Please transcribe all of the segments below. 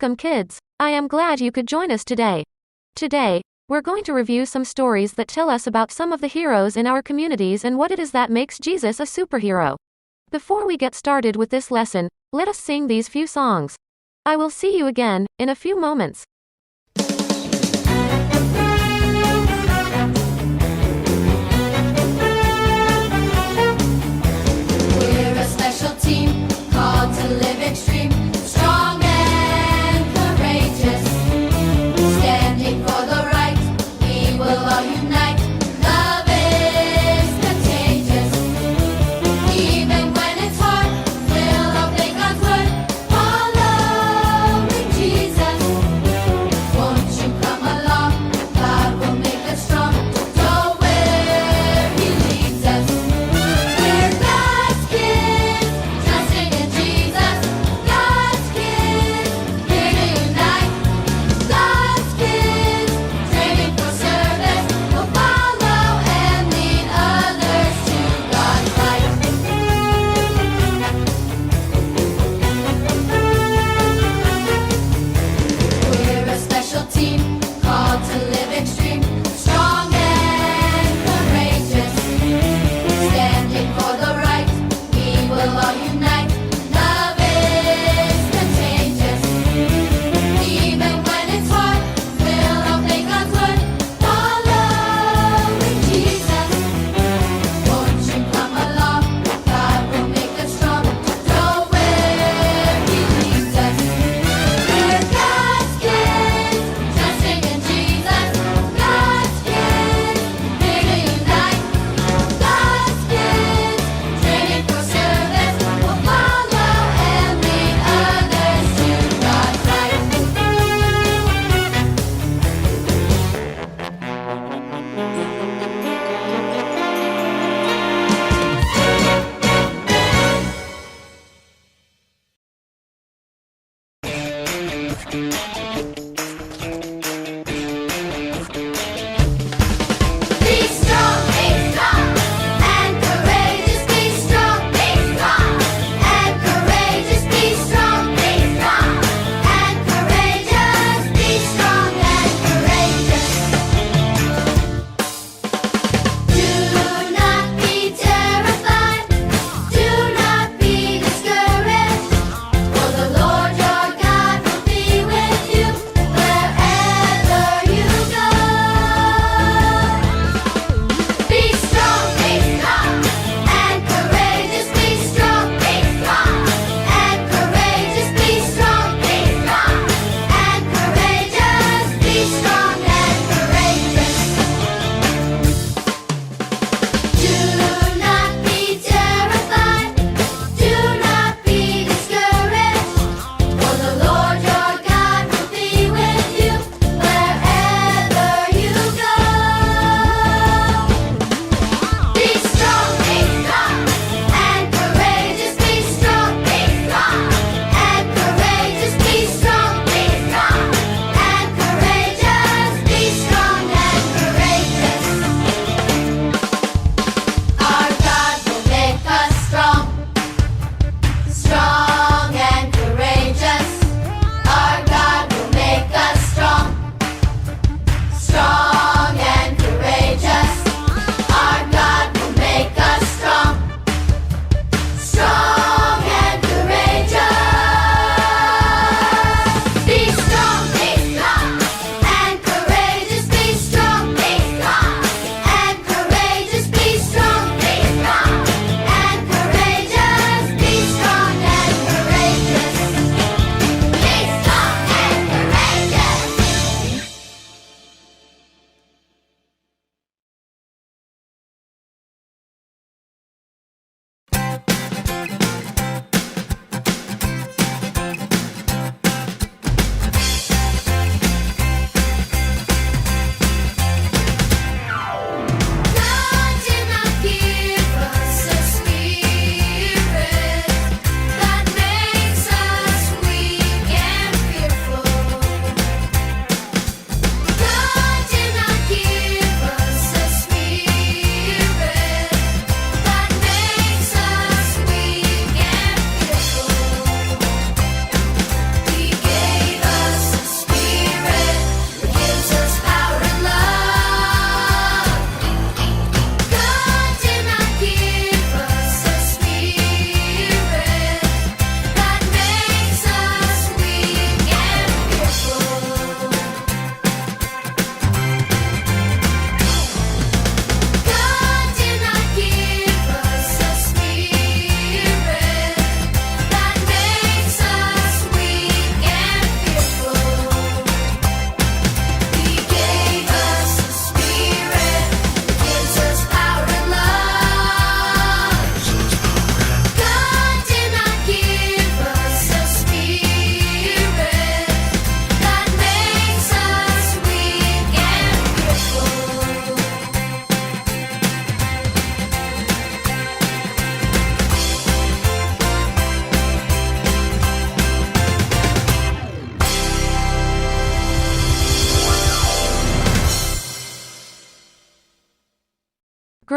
Welcome, kids. I am glad you could join us today. Today, we're going to review some stories that tell us about some of the heroes in our communities and what it is that makes Jesus a superhero. Before we get started with this lesson, let us sing these few songs. I will see you again in a few moments. We're a special team called to live extreme, strong and courageous, standing for the right. We will all unite. Love is contagious. Even when it's hard, we'll obey God's word, following Jesus.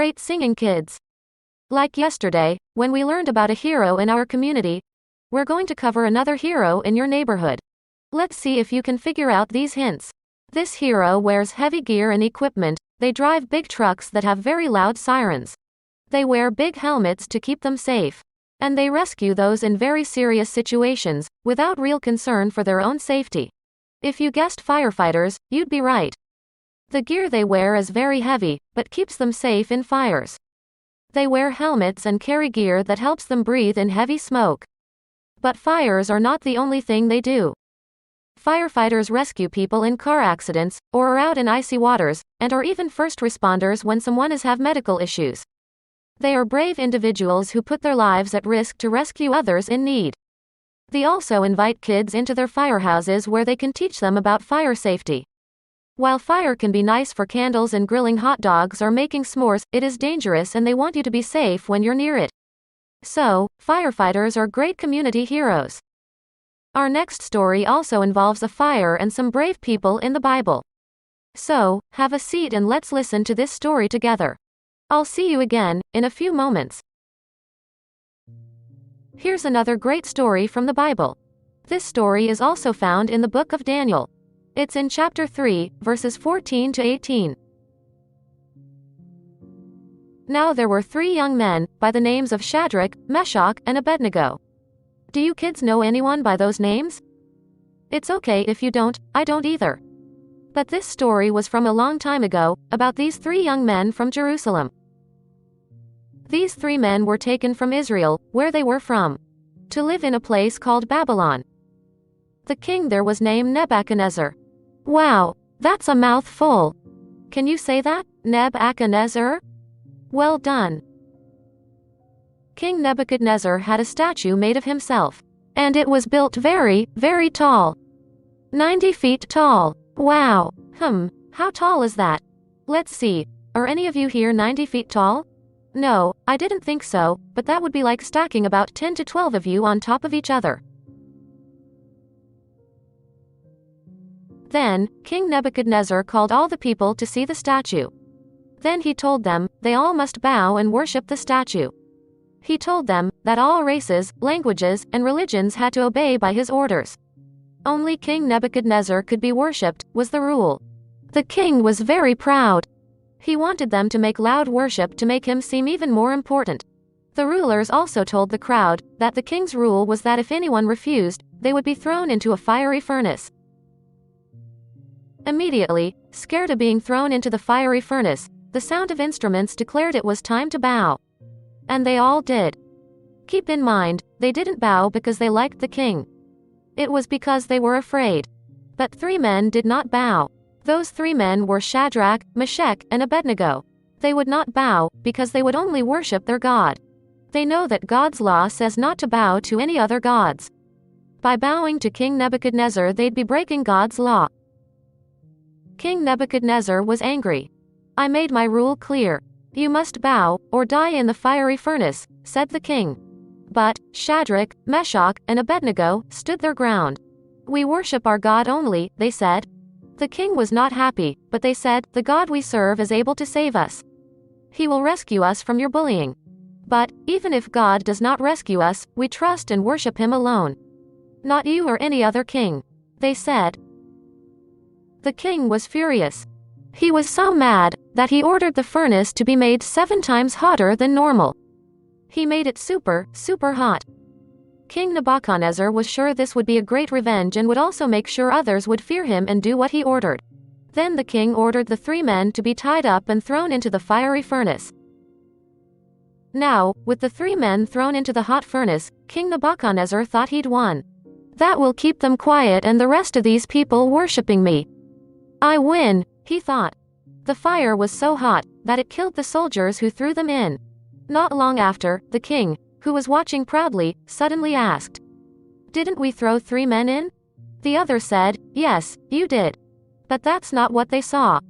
great singing kids. Like yesterday, when we learned about a hero in our community, we're going to cover another hero in your neighborhood. Let's see if you can figure out these hints. This hero wears heavy gear and equipment. They drive big trucks that have very loud sirens. They wear big helmets to keep them safe. And they rescue those in very serious situations, without real concern for their own safety. If you guessed firefighters, you'd be right. The gear they wear is very heavy, but keeps them safe in fires. They wear helmets and carry gear that helps them breathe in heavy smoke. But fires are not the only thing they do. Firefighters rescue people in car accidents, or are out in icy waters, and are even first responders when someone has medical issues. They are brave individuals who put their lives at risk to rescue others in need. They also invite kids into their firehouses where they can teach them about fire safety. While fire can be nice for candles and grilling hot dogs or making s'mores, it is dangerous and they want you to be safe when you're near it. So, firefighters are great community heroes. Our next story also involves a fire and some brave people in the Bible. So, have a seat and let's listen to this story together. I'll see you again, in a few moments. Here's another great story from the Bible. This story is also found in the book of Daniel. It's in chapter 3, verses 14 to 18. Now there were 3 young men, by the names of Shadrach, Meshach, and Abednego. Do you kids know anyone by those names? It's okay if you don't, I don't either. But this story was from a long time ago, about these 3 young men from Jerusalem. These 3 men were taken from Israel, where they were from, to live in a place called Babylon. The king there was named Nebuchadnezzar. Wow, that's a mouthful. Can you say that, Nebuchadnezzar? Well done. King Nebuchadnezzar had a statue made of himself, and it was built very, very tall. 90 feet tall. Wow. How tall is that? Let's see. Are any of you here 90 feet tall? No, I didn't think so, but that would be like stacking about 10 to 12 of you on top of each other. Then, King Nebuchadnezzar called all the people to see the statue. Then he told them, they all must bow and worship the statue. He told them, that all races, languages, and religions had to obey by his orders. Only King Nebuchadnezzar could be worshipped, was the rule. The king was very proud. He wanted them to make loud worship to make him seem even more important. The rulers also told the crowd, that the king's rule was that if anyone refused, they would be thrown into a fiery furnace. Immediately, scared of being thrown into the fiery furnace, the sound of instruments declared it was time to bow. And they all did. Keep in mind, they didn't bow because they liked the king. It was because they were afraid. But 3 men did not bow. Those 3 men were Shadrach, Meshach, and Abednego. They would not bow, because they would only worship their God. They know that God's law says not to bow to any other gods. By bowing to King Nebuchadnezzar, they'd be breaking God's law. King Nebuchadnezzar was angry. I made my rule clear. You must bow, or die in the fiery furnace, said the king. But Shadrach, Meshach, and Abednego stood their ground. We worship our God only, they said. The king was not happy, but they said, the God we serve is able to save us. He will rescue us from your bullying. But, even if God does not rescue us, we trust and worship him alone. Not you or any other king, they said. The king was furious. He was so mad, that he ordered the furnace to be made 7 times hotter than normal. He made it super, super hot. King Nebuchadnezzar was sure this would be a great revenge and would also make sure others would fear him and do what he ordered. Then the king ordered the 3 men to be tied up and thrown into the fiery furnace. Now, with the 3 men thrown into the hot furnace, King Nebuchadnezzar thought he'd won. That will keep them quiet and the rest of these people worshipping me. I win, he thought. The fire was so hot, that it killed the soldiers who threw them in. Not long after, the king, who was watching proudly, suddenly asked, Didn't we throw 3 men in? The other said, Yes, you did. But that's not what they saw.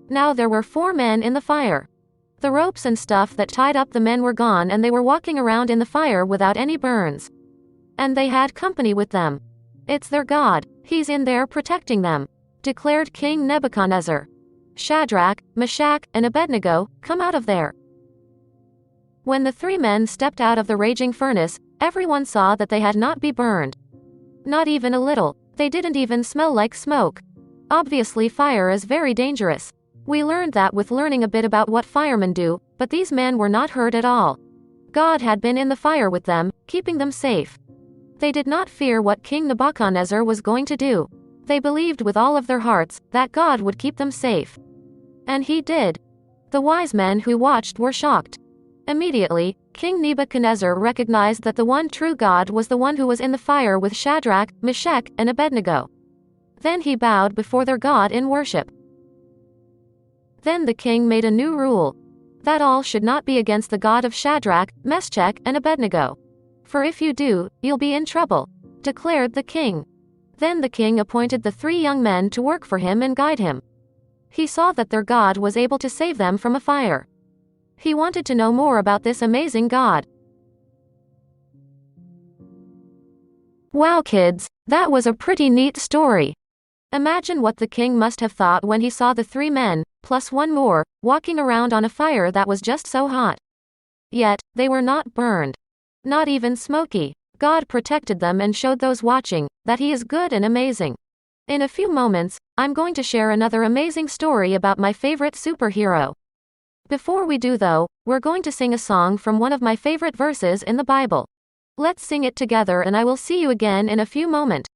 Now there were 4 men in the fire. The ropes and stuff that tied up the men were gone and they were walking around in the fire without any burns. And they had company with them. It's their God, he's in there protecting them, declared King Nebuchadnezzar. Shadrach, Meshach, and Abednego, come out of there. When the three men stepped out of the raging furnace, everyone saw that they had not been burned. Not even a little. They didn't even smell like smoke. Obviously, fire is very dangerous. We learned that with learning a bit about what firemen do, but these men were not hurt at all. God had been in the fire with them, keeping them safe. They did not fear what King Nebuchadnezzar was going to do. They believed with all of their hearts that God would keep them safe. And he did. The wise men who watched were shocked. Immediately, King Nebuchadnezzar recognized that the one true God was the one who was in the fire with Shadrach, Meshach, and Abednego. Then he bowed before their God in worship. Then the king made a new rule. That all should not be against the God of Shadrach, Meshach, and Abednego. For if you do, you'll be in trouble, declared the king. Then the king appointed the three young men to work for him and guide him. He saw that their God was able to save them from a fire. He wanted to know more about this amazing God. Wow kids, that was a pretty neat story. Imagine what the king must have thought when he saw the three men, plus one more, walking around on a fire that was just so hot. Yet, they were not burned. Not even smoky. God protected them and showed those watching that he is good and amazing. In a few moments, I'm going to share another amazing story about my favorite superhero. Before we do though, we're going to sing a song from one of my favorite verses in the Bible. Let's sing it together and I will see you again in a few moments.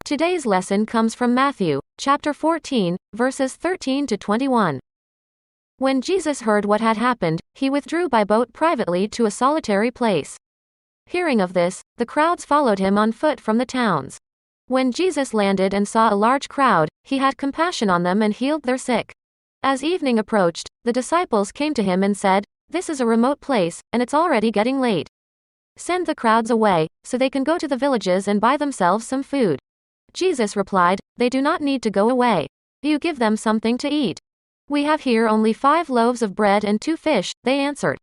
Today's lesson comes from Matthew, chapter 14, verses 13 to 21. When Jesus heard what had happened, he withdrew by boat privately to a solitary place. Hearing of this, the crowds followed him on foot from the towns. When Jesus landed and saw a large crowd, he had compassion on them and healed their sick. As evening approached, the disciples came to him and said, "This is a remote place, and it's already getting late. Send the crowds away, so they can go to the villages and buy themselves some food." Jesus replied, "They do not need to go away. You give them something to eat." "We have here only 5 loaves of bread and 2 fish," they answered.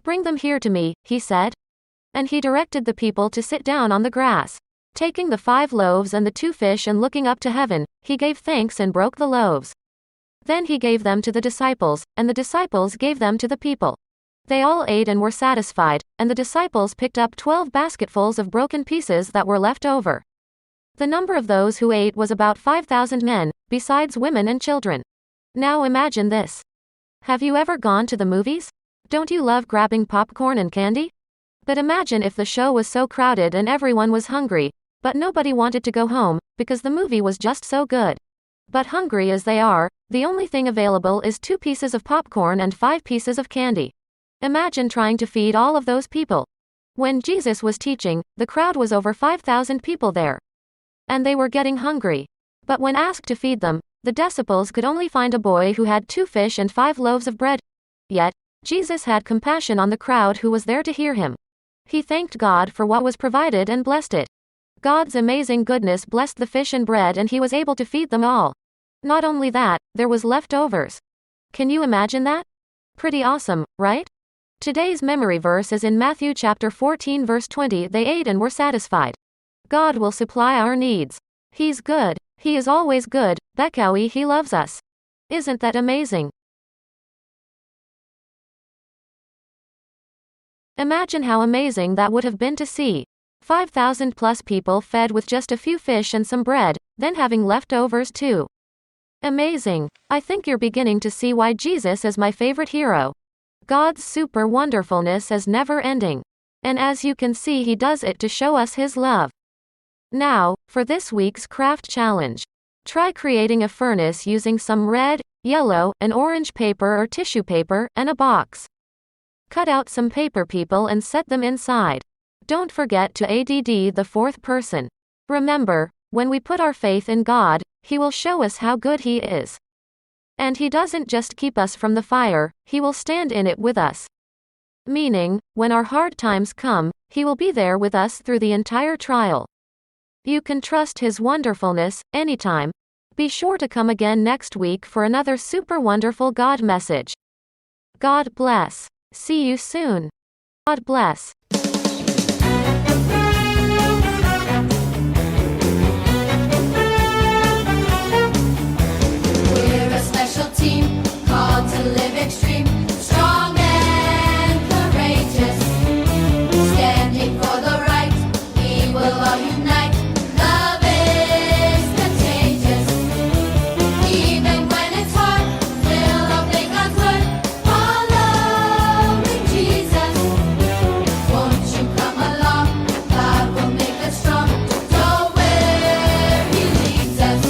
"Bring them here to me," he said. And he directed the people to sit down on the grass. Taking the 5 loaves and the 2 fish and looking up to heaven, he gave thanks and broke the loaves. Then he gave them to the disciples, and the disciples gave them to the people. They all ate and were satisfied, and the disciples picked up 12 basketfuls of broken pieces that were left over. The number of those who ate was about 5,000 men, besides women and children. Now imagine this. Have you ever gone to the movies? Don't you love grabbing popcorn and candy? But imagine if the show was so crowded and everyone was hungry, but nobody wanted to go home, because the movie was just so good. But hungry as they are, the only thing available is 2 pieces of popcorn and 5 pieces of candy. Imagine trying to feed all of those people. When Jesus was teaching, the crowd was over 5,000 people there. And they were getting hungry. But when asked to feed them, the disciples could only find a boy who had 2 fish and 5 loaves of bread. Yet, Jesus had compassion on the crowd who was there to hear him. He thanked God for what was provided and blessed it. God's amazing goodness blessed the fish and bread and he was able to feed them all. Not only that, there was leftovers. Can you imagine that? Pretty awesome, right? Today's memory verse is in Matthew chapter 14 verse 20. They ate and were satisfied. God will supply our needs. He's good. He is always good. Bekawi, he loves us. Isn't that amazing? Imagine how amazing that would have been to see. 5,000 plus people fed with just a few fish and some bread, then having leftovers too. Amazing. I think you're beginning to see why Jesus is my favorite hero. God's super wonderfulness is never ending. And as you can see, he does it to show us his love. Now, for this week's craft challenge. Try creating a furnace using some red, yellow, and orange paper or tissue paper, and a box. Cut out some paper people and set them inside. Don't forget to add the fourth person. Remember, when we put our faith in God, he will show us how good he is. And he doesn't just keep us from the fire, he will stand in it with us. Meaning, when our hard times come, he will be there with us through the entire trial. You can trust his wonderfulness anytime. Be sure to come again next week for another super wonderful God message. God bless. See you soon. God bless. We're a special team called to live extreme, strong and courageous, standing for the right. We will all unite. Love is contagious. Even when it's hard, we'll obey God's word, following Jesus. Won't you come along? God will make us strong. Go where he leads us.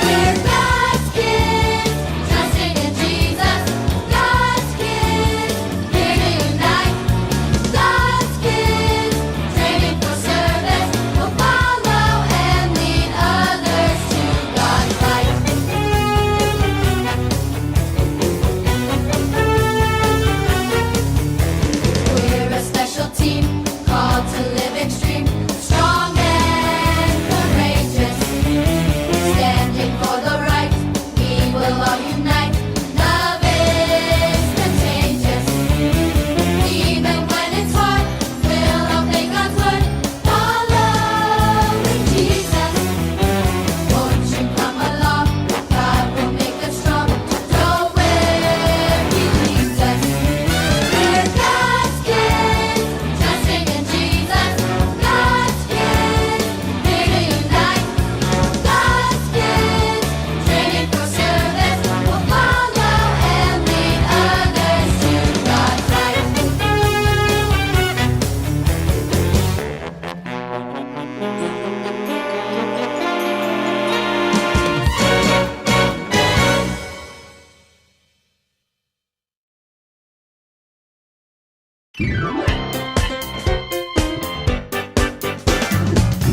We're God's kids, trusting in Jesus. God's kids, here to unite. God's kids, training for service. We'll follow and lead others to God's light. We're a special team called to live extreme, strong and courageous, standing for the right. We will all unite. Love is contagious. Even when it's hard, we'll obey God's word, following Jesus. Won't you come along? God will make us strong. Go where he leads us. We're God's kids, trusting in Jesus. God's kids, here to unite. God's kids, training for service. We'll follow and lead others to God's light.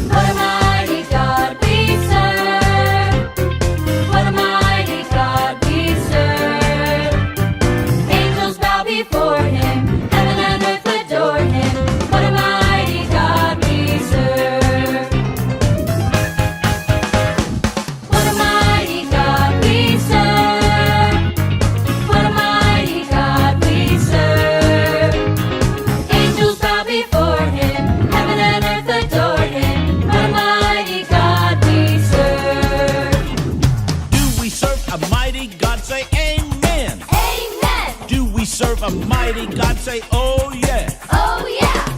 What a mighty God we serve. What a mighty God we serve. Angels bow before him, heaven and earth adore him. What a mighty God we serve. What a mighty God we serve. What a mighty God we serve. Angels bow before him, heaven and earth adore him. What a mighty God we serve. Do we serve a mighty God? Say amen. Amen. Do we serve a mighty God? Say oh yeah. Oh yeah.